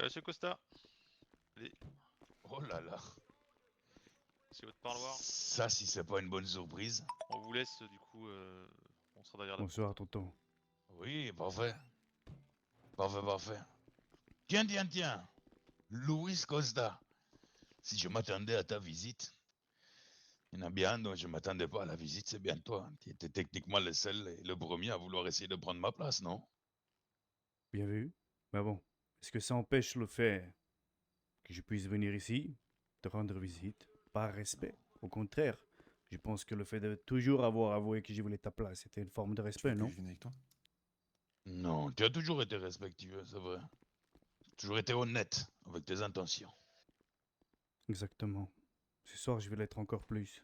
Monsieur Costa, allez, Oh là là, c'est votre parloir. ça si c'est pas une bonne surprise. On vous laisse, du coup, on sera derrière la porte. Bonsoir, tonton. Oui, parfait, parfait, parfait. Tiens, tiens, tiens, Luis Costa, si je m'attendais à ta visite, il y en a bien un dont je m'attendais pas à la visite, c'est bien toi, qui étais techniquement le seul et le premier à vouloir essayer de prendre ma place, non? Bien vu. Mais bon, est-ce que ça empêche le fait que je puisse venir ici, te rendre visite, par respect? Au contraire, je pense que le fait de toujours avoir avoué que je voulais ta place était une forme de Tu veux respect, que non? je vienne avec toi? Non, tu as toujours été respectueux, c'est vrai. Toujours été honnête avec tes intentions. Exactement. Ce soir, je vais l'être encore plus.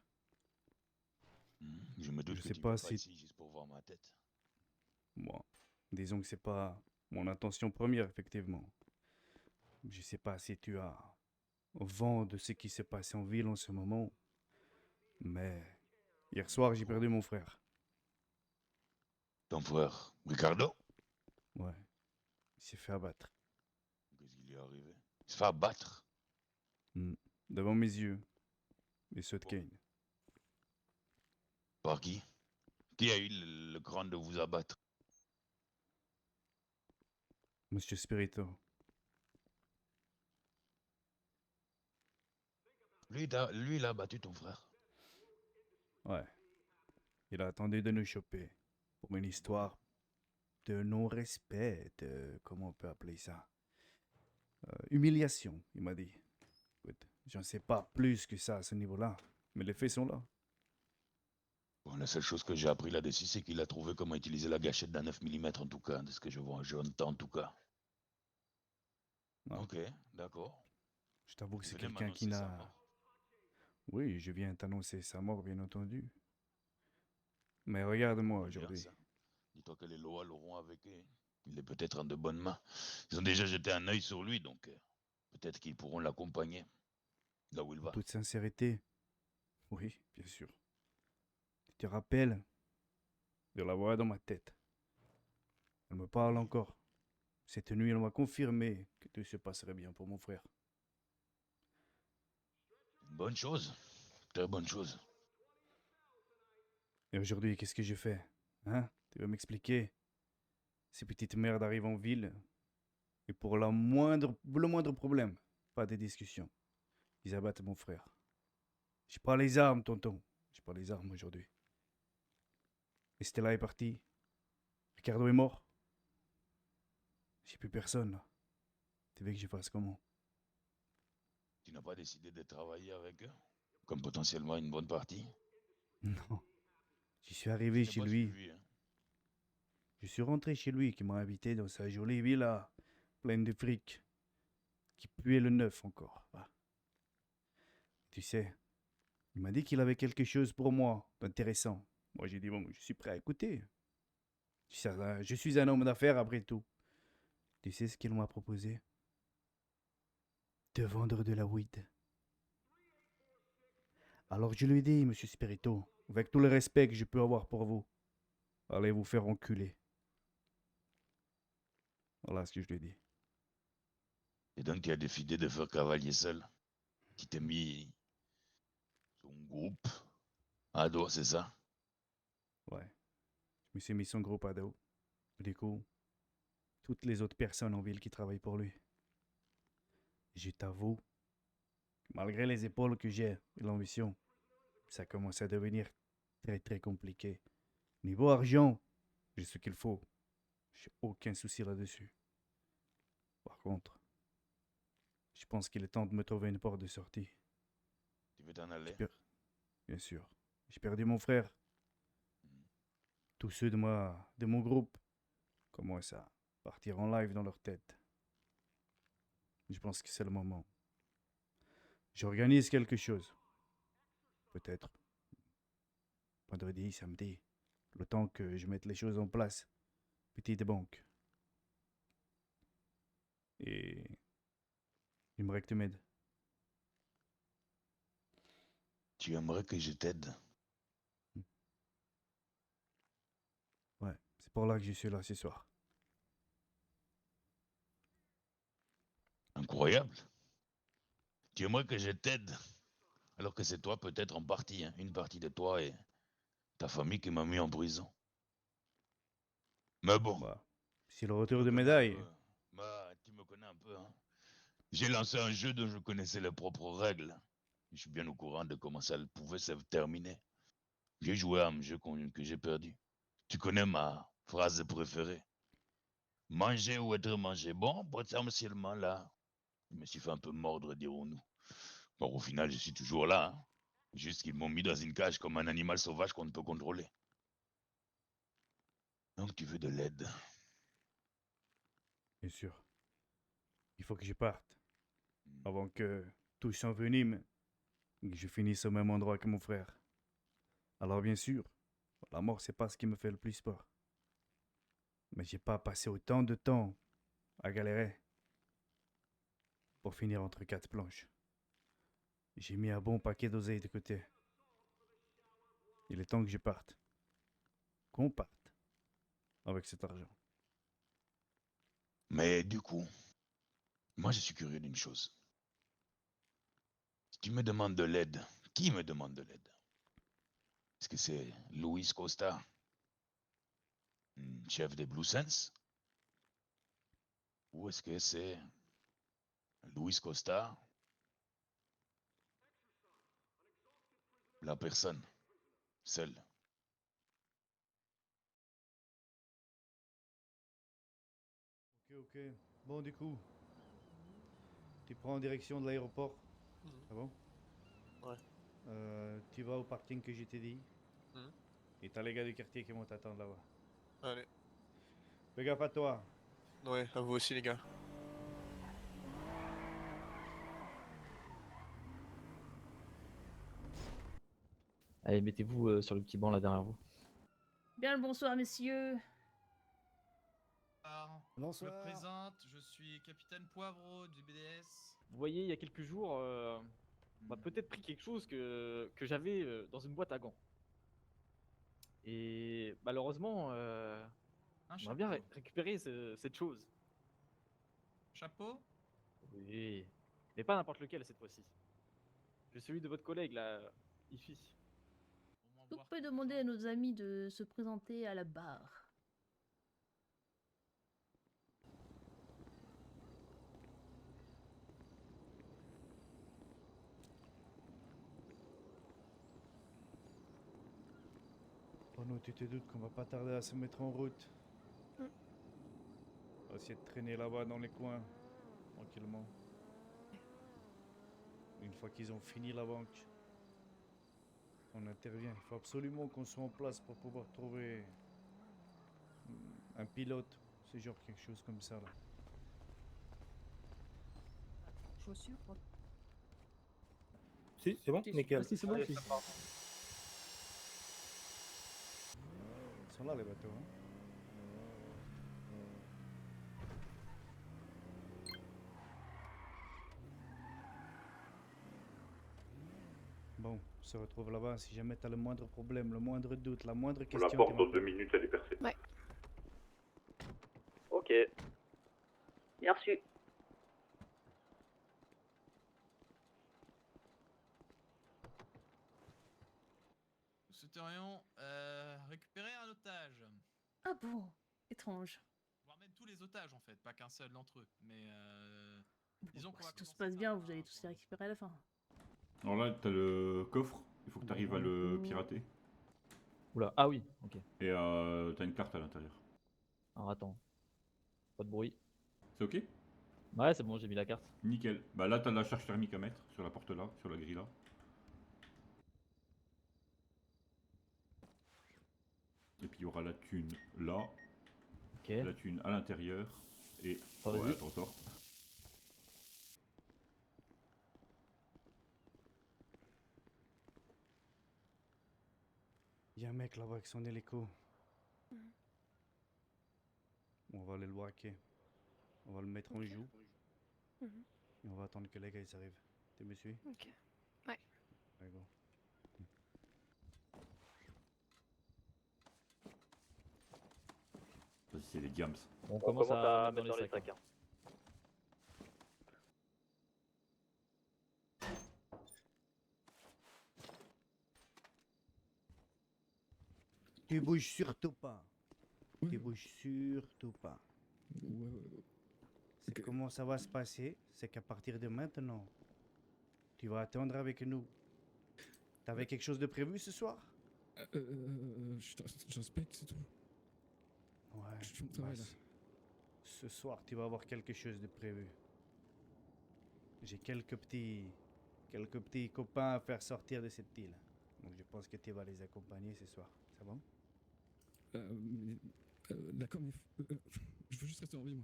Je me Je doute que sais tu viens pas pas si... ici juste pour voir ma tête. Bon, disons que c'est pas mon intention première, effectivement. Je sais pas si tu as vent de ce qui se passe en ville en ce moment, mais hier soir, j'ai perdu mon frère. Ton frère, Ricardo? Ouais, il s'est fait abattre. Qu'est-ce qui lui est arrivé? Il se fait abattre. Hmm. Devant mes yeux, et ceux de Bon, Kane. par qui? Qui a eu le cran de vous abattre? Monsieur Spirito. Lui, il a battu ton frère. Ouais, il a attendu de nous choper pour une Bon, histoire de non-respect, de... comment on peut appeler ça? Humiliation, il m'a dit. Écoute, j'en sais pas plus que ça à ce niveau-là, mais les faits sont là. bon, la seule chose que j'ai appris là-dessus, c'est qu'il a trouvé comment utiliser la gâchette d'un 9 mm en tout cas, de ce que je vois, j'entends en tout cas. Non, Ok, d'accord. je t'avoue que Tu c'est venais quelqu'un qui m'annoncer sa n'a... mort. Oui, je viens t'annoncer sa mort, bien entendu. Mais regarde-moi J'aime bien aujourd'hui. ça. Dis-toi que les lois l'auront avec eux. Il est peut-être en de bonnes mains. Ils ont déjà jeté un œil sur lui, donc peut-être qu'ils pourront l'accompagner là où il En va. toute sincérité, oui, bien sûr. Tu te rappelles de la voix dans ma tête. Elle me parle Oui. encore. Cette nuit, elle m'a confirmé que tout se passerait bien pour mon frère. Une bonne chose. Très bonne chose. Et aujourd'hui, qu'est-ce que je fais? Hein? Tu veux m'expliquer? Ces petites merdes arrivent en ville et pour le moindre problème, pas de discussion. Ils abattent mon frère. J'ai pas les armes, tonton. J'ai pas les armes aujourd'hui. Estella est partie. Ricardo est mort. J'ai plus personne là. Tu veux que je fasse comment? Tu n'as pas décidé de travailler avec eux, comme potentiellement une bonne partie. Non. Je suis Je arrivé t'ai chez pas lui. suivi, hein. Je suis rentré chez lui qui m'a invité dans sa jolie villa, pleine de fric, qui puait le neuf encore. Ah. Tu sais, il m'a dit qu'il avait quelque chose pour moi d'intéressant. Moi, j'ai dit, bon, je suis prêt à écouter. Je suis un homme d'affaires après tout. Tu sais ce qu'il m'a proposé? De vendre de la weed. Alors je lui ai dit, monsieur Spirito, avec tout le respect que je peux avoir pour vous, allez vous faire enculer. Voilà ce que je lui ai dit. Et donc tu as décidé de faire cavalier seul. Tu t'es mis sur un groupe à dos, c'est ça? Ouais, je me suis mis son groupe à dos. Du coup, toutes les autres personnes en ville qui travaillent pour lui. Je t'avoue, malgré les épaules que j'ai et l'ambition, ça commence à devenir très très compliqué. Niveau argent, j'ai ce qu'il faut. J'ai aucun souci là-dessus. Par contre, je pense qu'il est temps de me trouver une porte de sortie. Tu veux t'en J'ai aller? per- Bien sûr. J'ai perdu mon frère. Tous ceux de mon groupe commencent à partir en live dans leur tête. Je pense que c'est le moment. J'organise quelque chose. Peut-être vendredi, samedi. Le temps que je mette les choses en place. Petite banque. Et j'aimerais que tu m'aides. Tu aimerais que je t'aide? Ouais, c'est pour là que je suis là ce soir. Incroyable. Tu aimerais que je t'aide, alors que c'est toi peut-être en partie, hein, une partie de toi et ta famille qui m'a mis en prison. Mais bon. Bah, c'est le Tu retour me de connais un médaille. peu. Bah, tu me connais un peu, hein. J'ai lancé un jeu dont je connaissais les propres règles. Je suis bien au courant de comment ça pouvait se terminer. J'ai joué à un jeu que j'ai perdu. Tu connais ma phrase préférée. Manger ou être mangé. Bon, potentiellement là, je me suis fait un peu mordre, dirons-nous. Bon, au final, je suis toujours là, hein. Juste qu'ils m'ont mis dans une cage comme un animal sauvage qu'on ne peut contrôler. Donc tu veux de l'aide. Bien sûr. Il faut que je parte. Avant que tout s'envenime et que je finisse au même endroit que mon frère. Alors bien sûr, la mort c'est pas ce qui me fait le plus peur. Mais j'ai pas passé autant de temps à galérer pour finir entre quatre planches. J'ai mis un bon paquet d'oseille de côté. Il est temps que je parte. Qu'on parte avec cet argent. Mais du coup, moi je suis curieux d'une chose. Si tu me demandes de l'aide, qui me demande de l'aide? Est-ce que c'est Luis Costa, chef des Blue Sense? Ou est-ce que c'est Luis Costa, la personne, seule? Ok. Bon, du coup, tu prends en direction de l'aéroport. Ah bon? Ouais. Tu vas au parking que je t'ai dit. Et t'as les gars du quartier qui vont t'attendre là-bas. Allez. Fais gaffe à toi. Ouais, à vous aussi les gars. Allez, mettez-vous sur le petit banc là derrière vous. Bien le bonsoir, messieurs. Je me présente, je suis capitaine Poivreau du BDS. Vous voyez, il y a quelques jours, on m'a peut-être pris quelque chose que j'avais dans une boîte à gants. Et malheureusement, Un j'aimerais bien chapeau. récupérer cette chose. Chapeau? Oui, mais pas n'importe lequel cette fois-ci. Je suis celui de votre collègue là, ici. Au moins Vous voir pouvez quelque demander à chose. nos amis de se présenter à la barre. Oh non, tu te doutes qu'on va pas tarder à se mettre en route. On va essayer de traîner là-bas dans les coins, tranquillement. Une fois qu'ils ont fini la banque, on intervient. Il faut absolument qu'on soit en place pour pouvoir trouver un pilote, c'est genre quelque chose comme ça là. Chaussures. Si, c'est bon, nickel. Si, c'est bon. Allez, Si. ça part. Ils sont là les bateaux, hein. Bon, on se retrouve là-bas. Si jamais t'as le moindre problème, le moindre doute, la moindre question... La porte tu dans m'appelles. 2 minutes, elle est percée. Ouais. Ok. Bien reçu. Nous souhaiterions récupérer un otage. Ah bon, étrange. Voire même tous les otages en fait, pas qu'un seul d'entre eux. Mais Bon, disons qu'on va si tout se commencer passe ça bien, par vous allez un tous les point. récupérer à la fin. Alors là, t'as le coffre, il faut que t'arrives à le pirater. Oula, ah oui, ok. Et t'as une carte à l'intérieur. Alors attends. Pas de bruit. C'est ok? Ouais, c'est bon, j'ai mis la carte. Nickel. Bah là, t'as la charge thermique à mettre sur la porte là, sur la grille là. Et puis il y aura la thune là, Ok. la thune à l'intérieur. Et. Attends, Ouais, vas-y. attends, sors. Il y a un mec là-bas avec son hélico. On va aller le braquer. On va le mettre en joue. Et on va attendre que les gars ils arrivent. Tu me suis? Ok. Ouais. Allez, go. Vas-y, c'est les gams. On commence à mettre dans les sacs. Hein. Tu bouges surtout pas. Tu bouges surtout pas. C'est comment ça va se passer, c'est qu'à partir de maintenant, tu vas attendre avec nous. T'avais quelque chose de prévu ce soir? Je respecte, c'est tout. Ouais. Je fais mon travail, là. Ce soir, tu vas avoir quelque chose de prévu. J'ai quelques petits copains à faire sortir de cette île. Donc je pense que tu vas les accompagner ce soir. C'est bon? D'accord, mais je veux juste rester en vie, moi.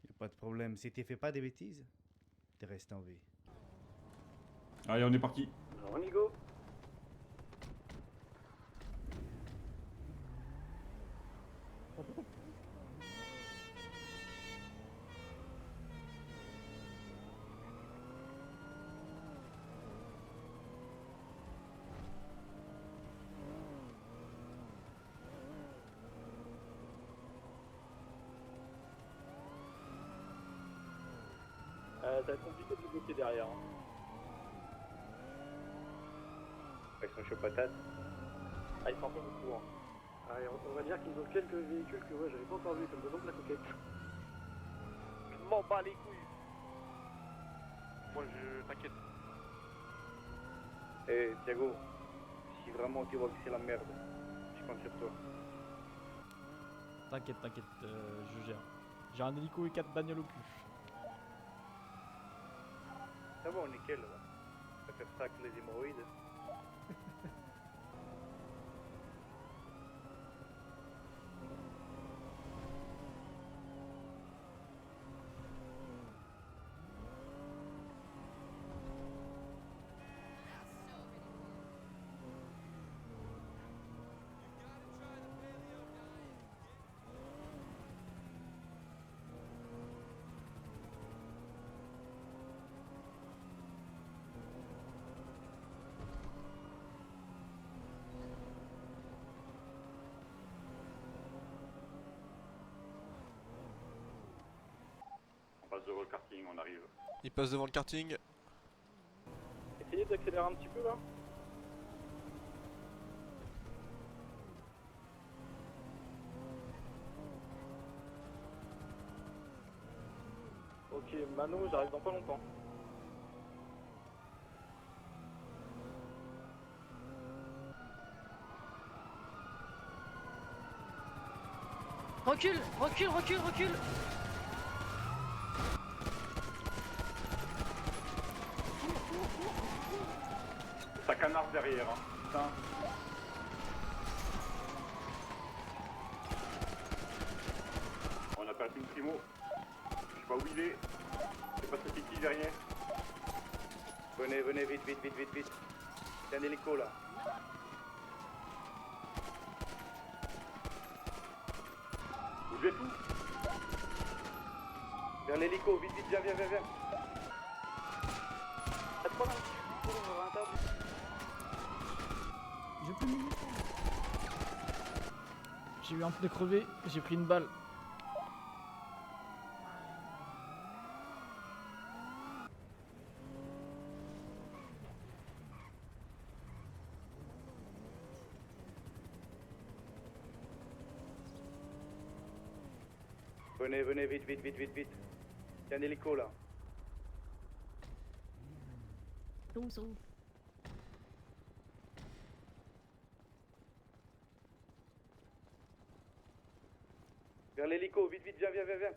Y a pas de problème. Si tu fais pas des bêtises, tu restes en vie. Allez, on est parti. On y go. Ça va être compliqué de bloquer derrière. Ils sont chauds patates. Ah, ils sont un peu beaucoup. Hein. Allez, on va dire qu'ils ont quelques véhicules que moi j'avais pas encore vu, comme par exemple la coquette. Je m'en bats les couilles. Moi, je t'inquiète. Eh, Thiago, si vraiment tu vois que c'est la merde, je compte sur toi. T'inquiète, je gère. J'ai un hélico et 4 bagnoles au cul. Ça va, nickel, là. Ça fait ça que les hémorroïdes. On passe devant le karting, on arrive. Il passe devant le karting. Essayez d'accélérer un petit peu là. Ok, Mano, j'arrive dans pas longtemps. Recule, recule, recule, recule. Ça canarde derrière, hein. Putain. On a perdu une primo. Je sais pas où il est. Je sais pas c'est qui derrière. Venez, venez, vite, vite, vite, vite, vite. Il y a un hélico là. Vous êtes où? Vers l'hélico, vite, vite, viens, viens, viens, viens. J'ai plus de munitions. J'ai eu un pneu crevé, j'ai pris une balle. Venez, venez, vite, vite, vite, vite, vite. Il y a un hélico là. Douze. Vers l'hélico, vite, vite, viens, viens, viens, viens.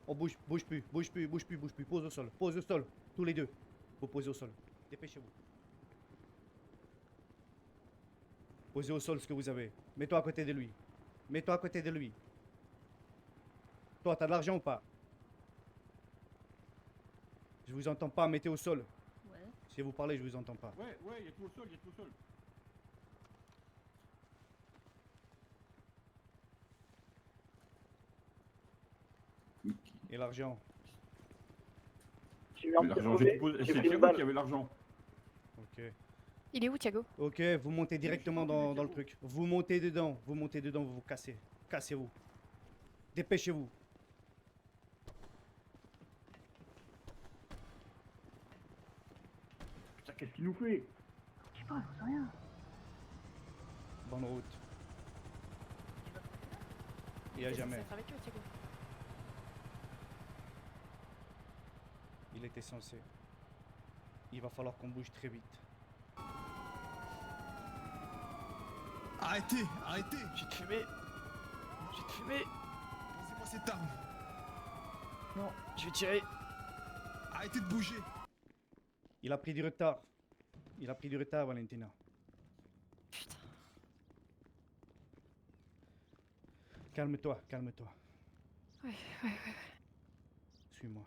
On bouge plus. Pose au sol. Tous les deux. Vous posez au sol. Dépêchez-vous. Posez au sol ce que vous avez. Mets-toi à côté de lui. Toi, t'as de l'argent ou pas? Je vous entends pas, mettez au sol. Ouais. Si vous parlez, je vous entends pas. Ouais, il y a tout au sol, Et l'argent? J'ai eu un pneu L'argent, crevé, c'est j'ai pris une Thiago balle. qui avait l'argent. Ok. Il est où, Thiago? Ok, vous montez directement dans le truc. Vous montez dedans, vous vous cassez. Cassez-vous. Dépêchez-vous. qu'est-ce qu'il nous fait? Je sais pas, j'en sais rien. Bonne route. Il y a était censé jamais. être avec eux, Thiago. Il était censé. Il va falloir qu'on bouge très vite. Arrêtez, arrêtez. Je vais te fumer. Je vais te fumer. Posez-moi cette arme. Non, je vais tirer. Arrêtez de bouger. Il a pris du retard. Il a pris du retard, Valentina. Putain. Calme-toi, calme-toi. Ouais, ouais, ouais. Suis-moi.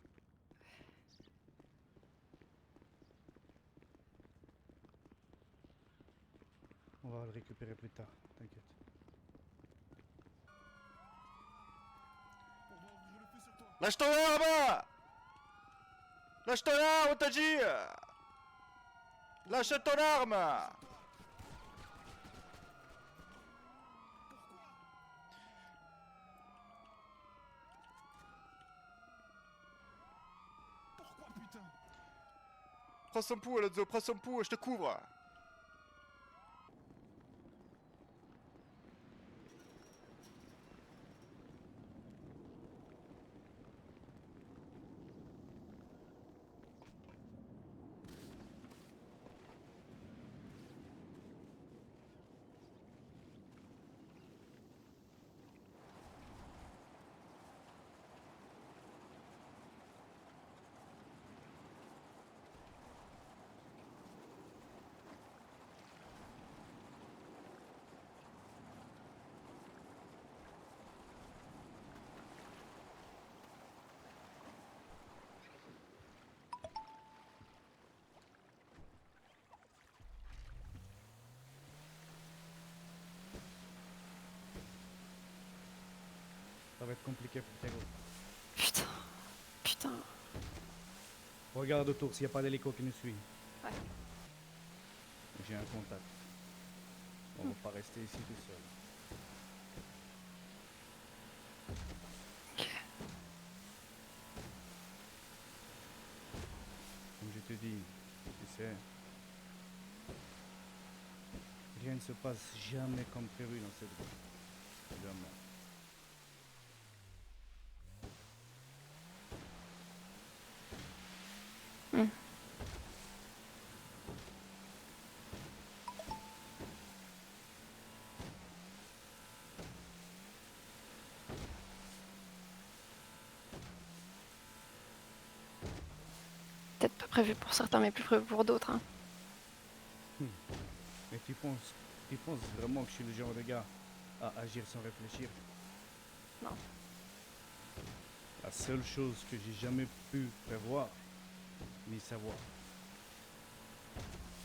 On va le récupérer plus tard, t'inquiète. Pour moi, ouvre le feu sur toi. Lâche ton arme! Lâche ton arme, on t'a dit! Lâche ton arme! Pourquoi, putain? Prends son pouls, Alonso, prends son pouls, je te couvre! Ça va être compliqué pour Thiago. Putain. Putain. Regarde autour s'il n'y a pas d'hélico qui nous suit. Ouais. J'ai un contact. On va pas rester ici tout seul. Ok. Comme je te dis, tu sais, rien ne se passe jamais comme prévu dans cette vie. Jamais. Peut-être pas prévu pour certains, mais plus prévu pour d'autres. Hein. Mais tu penses vraiment que je suis le genre de gars à agir sans réfléchir? Non. La seule chose que j'ai jamais pu prévoir, ni savoir,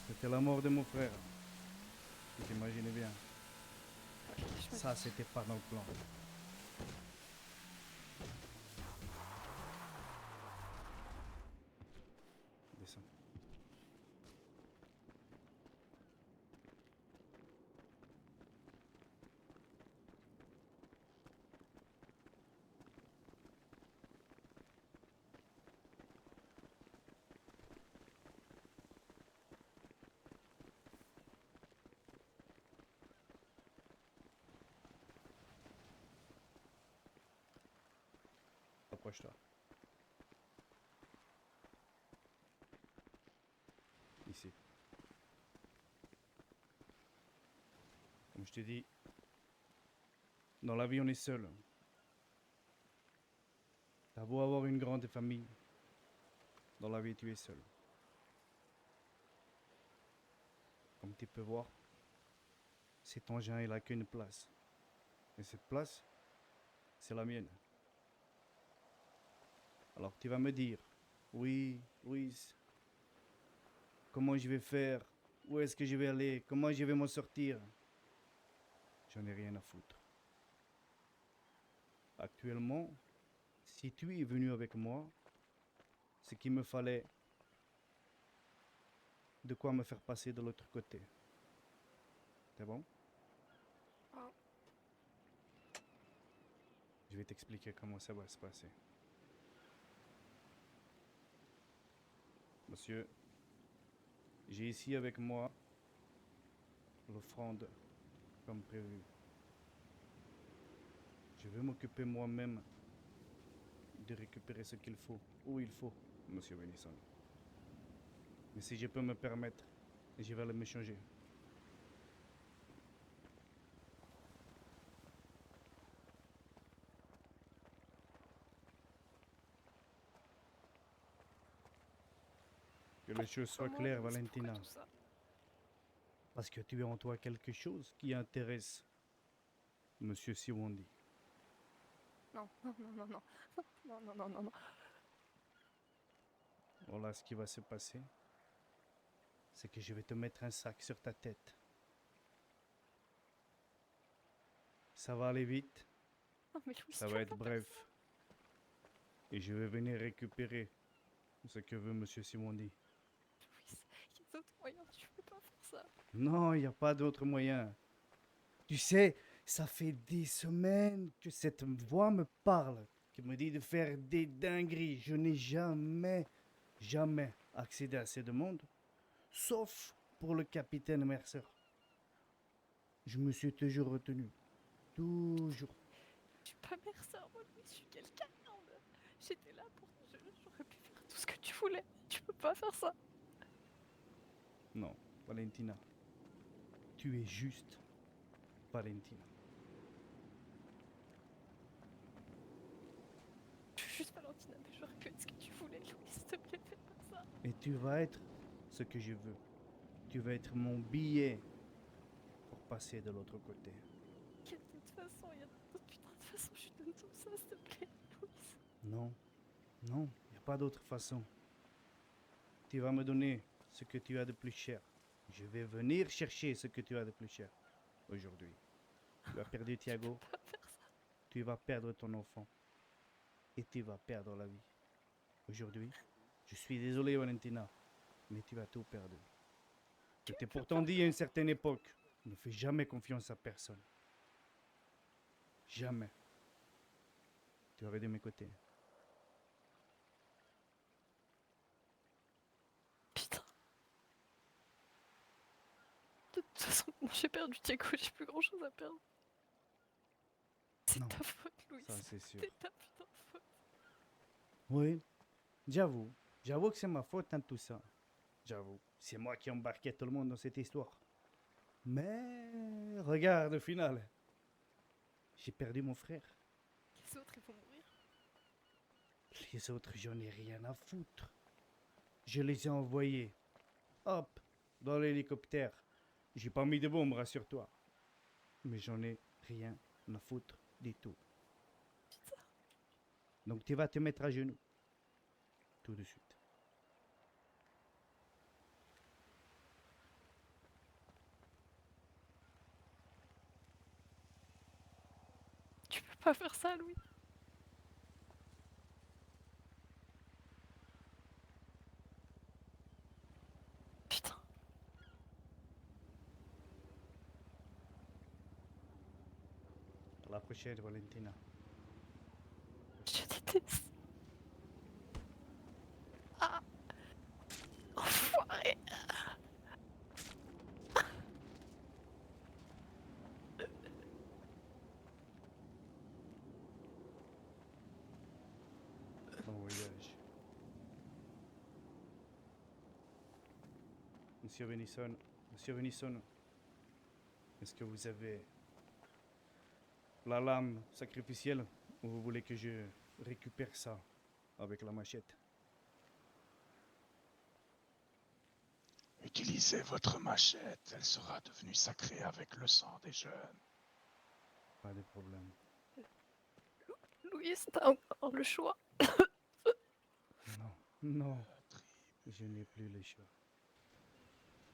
c'était la mort de mon frère. Tu t'imaginais bien. Ok, je me Ça, c'était pas dans le plan. Descends. Approche-toi. Ici. Comme je te dis, dans la vie on est seul. T'as beau avoir une grande famille, dans la vie tu es seul. Comme tu peux voir, cet engin il a qu'une place. Et cette place, c'est la mienne. Alors tu vas me dire, oui, comment je vais faire? Où est-ce que je vais aller? Comment je vais m'en sortir? J'en ai rien à foutre. Actuellement, si tu es venu avec moi, c'est qu'il me fallait de quoi me faire passer de l'autre côté. C'est bon? Wow. Je vais t'expliquer comment ça va se passer. Monsieur, J'ai ici avec moi l'offrande comme prévu. Je vais m'occuper moi-même de récupérer ce qu'il faut, où il faut, Monsieur Benison. Mais si je peux me permettre, je vais me changer. Que les choses soient Comment claires, Louise, Valentina. pourquoi tout ça? Parce que tu as en toi quelque chose qui intéresse Monsieur Siwondi. Non, non, non, non, non. Non, non, non, non, non. Voilà ce qui va se passer. C'est que je vais te mettre un sac sur ta tête. Ça va aller vite, Non, mais Louise, ça tu va peux être pas faire bref. ça. Et je vais venir récupérer ce que veut Monsieur Siwondi. Louise, il y a d'autres moyens, tu peux pas faire ça. Non, il n'y a pas d'autre moyen. Tu sais, ça fait des semaines que cette voix me parle, qui me dit de faire des dingueries. Je n'ai jamais accédé à ces demandes, sauf pour le capitaine Mercer. Je me suis toujours retenu. Toujours. Je suis pas Mercer, moi, Louise, je suis quelqu'un. J'étais là pour... J'aurais pu faire tout ce que tu voulais. Tu peux pas faire ça. Non, Valentina. Tu es juste Valentina. Je suis juste Valentina, mais j'aurais pu être ce que tu voulais, Louise, s'il te plaît, fais pas ça. Et tu vas être ce que je veux. Tu vas être mon billet pour passer de l'autre côté. Il y a d'autres façons, il y a d'autres putains de façons, je te donne tout ça, s'il te plaît, Louise. Non, non, il n'y a pas d'autre façon. Tu vas me donner ce que tu as de plus cher. Je vais venir chercher ce que tu as de plus cher aujourd'hui. Tu as perdu Thiago, Pas faire ça. tu vas perdre ton enfant et tu vas perdre la vie. Aujourd'hui, je suis désolé Valentina, mais tu as tout perdu. Je t'ai pourtant dit à une certaine époque, ne fais jamais confiance à personne. Jamais. Tu aurais dû m'écouter. Putain. De toute façon, moi j'ai perdu Thiago, j'ai plus grand chose à perdre. C'est Non, ta faute, Louise. ça c'est sûr. C'est ta putain de faute. Oui, j'avoue. J'avoue que c'est ma faute dans tout ça. J'avoue. C'est moi qui embarquais tout le monde dans cette histoire. Mais regarde au final. J'ai perdu mon frère. Les autres, ils vont mourir. Les autres, j'en ai rien à foutre. Je les ai envoyés. Hop, dans l'hélicoptère. J'ai pas mis de bombe, rassure-toi. Mais j'en ai rien à foutre du tout. Putain. Donc tu vas te mettre à genoux. Tout de suite. Tu peux pas faire ça, Louis. Putain. À la prochaine, Valentina. Je déteste. Ah. Enfoiré. Bon voyage. Monsieur Venison, est-ce que vous avez la lame sacrificielle ou vous voulez que je récupère ça avec la machette? Utilisez votre machette, elle sera devenue sacrée avec le sang des jeunes. Pas de problème. Louis, t'as encore le choix. Non, non, je n'ai plus le choix.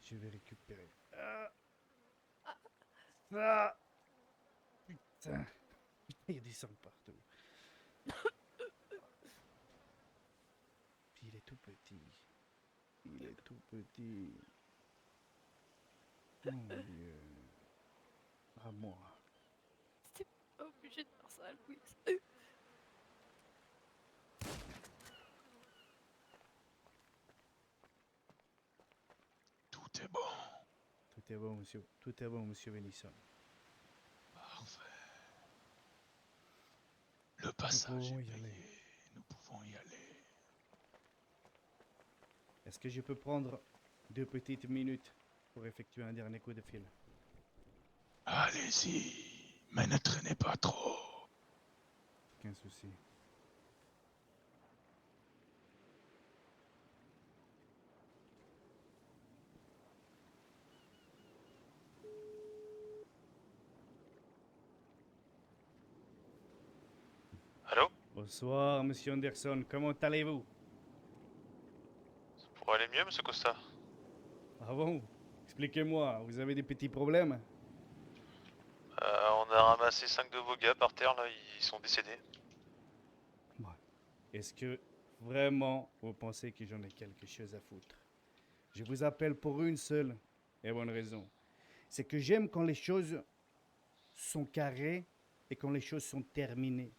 Je vais récupérer. Ah, putain, il y a du sang partout. Puis il est tout petit. Il est tout petit. Mon Dieu. À moi. T'es pas obligé de faire ça, Louis. est bon, monsieur. Tout est bon, monsieur Benison. Parfait. Le passage pouvons est y aller. payé. Nous pouvons y aller. Est-ce que je peux prendre 2 petites minutes pour effectuer un dernier coup de fil? Allez-y, mais ne traînez pas trop. Aucun souci. Allô? Bonsoir, monsieur Anderson. Comment allez-vous? Ça pourrait aller mieux, monsieur Costa? Ah bon? Expliquez-moi, vous avez des petits problèmes? On a ramassé 5 de vos gars par terre, là, ils sont décédés. Est-ce que vraiment vous pensez que j'en ai quelque chose à foutre? Je vous appelle pour une seule et bonne raison. C'est que j'aime quand les choses sont carrées et quand les choses sont terminées.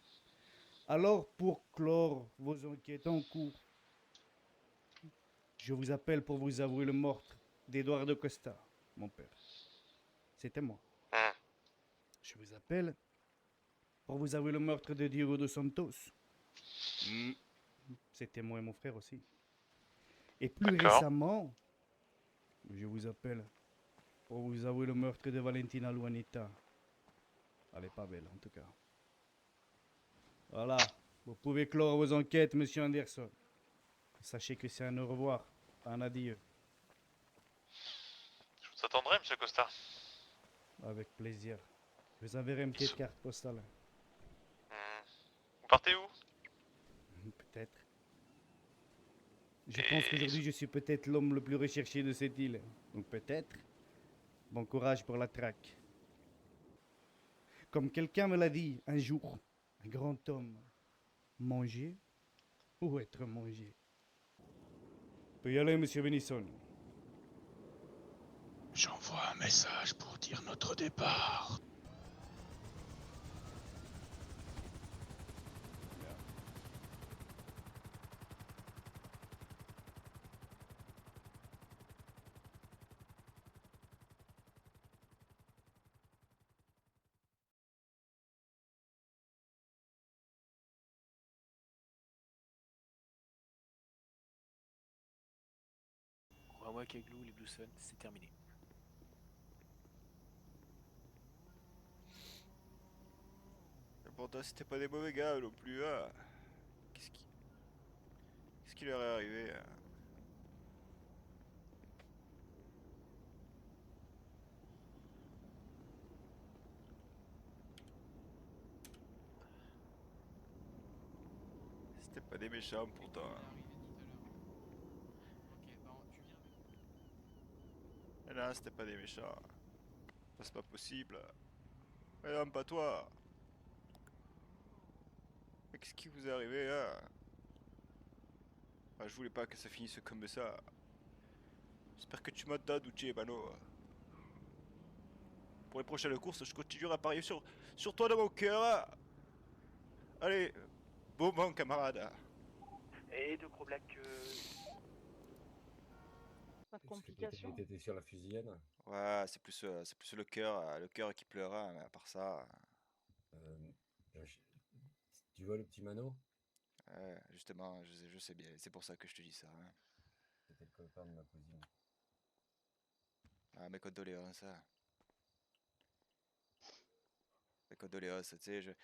Alors, pour clore vos enquêtes en cours, je vous appelle pour vous avouer le meurtre d'Eduardo Costa, mon père. C'était moi. Je vous appelle pour vous avouer le meurtre de Diego dos Santos. C'était moi et mon frère aussi. Et plus récemment, je vous appelle pour vous avouer le meurtre de Valentina Luanita. Elle est pas belle, en tout cas. Voilà, vous pouvez clore vos enquêtes, monsieur Anderson. Sachez que c'est un au revoir, pas un adieu. Je vous attendrai, monsieur Costa. Avec plaisir. Je vous enverrai une petite carte postale. Vous partez où? Peut-être. Je pense qu'aujourd'hui, je suis peut-être l'homme le plus recherché de cette île. Donc peut-être. Bon courage pour la traque. Comme quelqu'un me l'a dit un jour, un grand homme, manger ou être mangé? Peut y aller, monsieur Benison. J'envoie un message pour dire notre départ. Wawa, Keglou, les Blue Sun, c'est terminé. Et pourtant, c'était pas des mauvais gars non plus, hein. Qu'est-ce qui leur est arrivé, hein? C'était pas des méchants pourtant. Mais là, c'était pas des méchants. C'est pas possible. Mais non, pas toi. Mais qu'est-ce qui vous est arrivé, hein? Ah, je voulais pas que ça finisse comme ça. J'espère que tu m'entends, Duce, Mano. Pour les prochaines courses, je continuerai à parier sur toi dans mon cœur. Hein. Allez, bon camarade. Et de gros black. Pas de complications. T'étais sur la fusillade? Ouais, c'est plus le cœur qui pleure, hein, mais à part ça. Tu vois le petit Mano? Ouais, justement, je sais bien, c'est pour ça que je te dis ça. Hein. C'était le copain de ma cousine. Ah, mes condoléances. Hein. Mes condoléances, tu sais,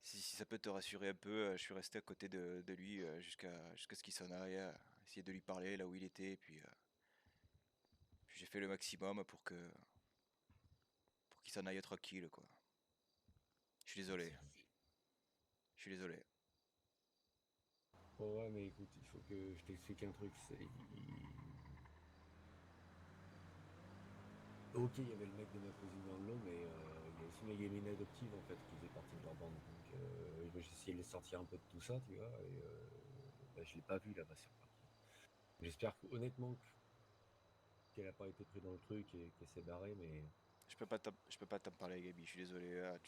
si ça peut te rassurer un peu, je suis resté à côté de lui jusqu'à ce qu'il s'en aille, essayer de lui parler là où il était, puis j'ai fait le maximum pour qu'il s'en aille tranquille, quoi. Je suis désolé. Je suis désolé. Oh ouais, mais écoute, il faut que je t'explique un truc. Ok, il y avait le mec de ma cousine dans le lot, mais il y a aussi ma gamine adoptive en fait qui faisait partie de leur bande. Donc j'ai essayé de les sortir un peu de tout ça, tu vois, et je l'ai pas vu là-bas sur parti. J'espère honnêtement qu'elle a pas été prise dans le truc et qu'elle s'est barrée, mais je peux pas t'en parler, Gabi. Je suis désolé. Là,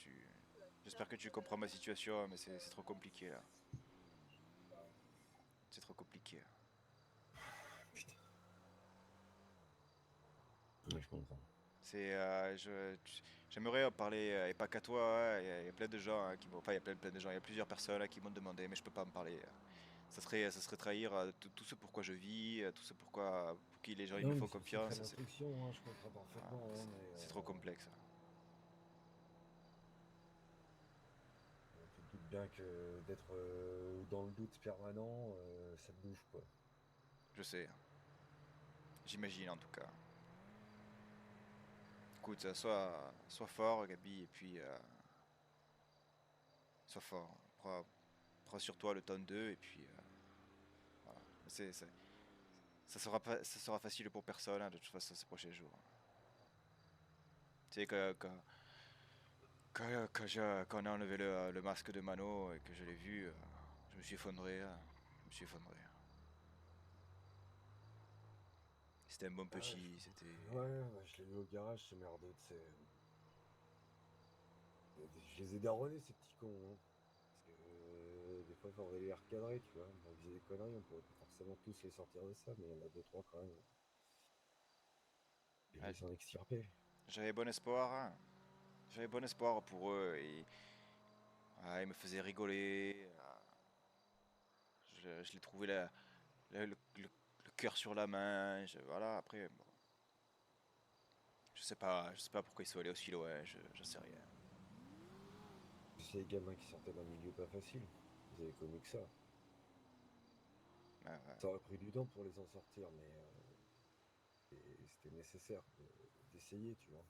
j'espère que tu comprends ma situation, mais c'est trop compliqué là. C'est trop compliqué. Putain. Ouais, je comprends. J'aimerais en parler, et pas qu'à toi, hein, il y a plein de gens hein, enfin il y a plein de gens, il y a plusieurs personnes hein, qui m'ont demandé, mais je peux pas en parler. Ça serait trahir tout ce pourquoi je vis, tout ce pour qui les gens ils me Non, mais font c'est un secret confiance. d'instruction, hein, je comprends parfaitement. Hein, mais, C'est trop complexe. tu te doutes bien que d'être dans le doute permanent, ça te bouffe, quoi. Je sais. J'imagine en tout cas. Écoute, sois fort, Gabi, et puis sois fort. Prends sur toi le tome 2, et puis voilà. Ça sera facile pour personne hein, de toute façon ces prochains jours. Tu sais, quand on a enlevé le masque de Mano et que je l'ai vu, je me suis effondré. Hein. Je me suis effondré. C'était un bon petit, c'était... Ouais, je l'ai vu au garage, ce merdeux, tu sais. Je les ai daronnés, ces petits cons. Hein. Parce que des fois, il faudrait les recadrer, tu vois. On faisait des conneries, on pourrait pas forcément tous les sortir de ça, mais il y en a deux, trois quand même. Et ils s'en extirper. J'avais bon espoir. Hein. J'avais bon espoir pour eux. Et... ils me faisaient rigoler. Je l'ai trouvé le cœur sur la main. Voilà, après... Bon. Je sais pas pourquoi ils sont allés aussi loin, je sais rien. C'est les gamins qui sortaient d'un milieu pas facile. Ils avaient connu que ça. Ouais. Ça aurait pris du temps pour les en sortir, mais c'était nécessaire d'essayer, tu vois.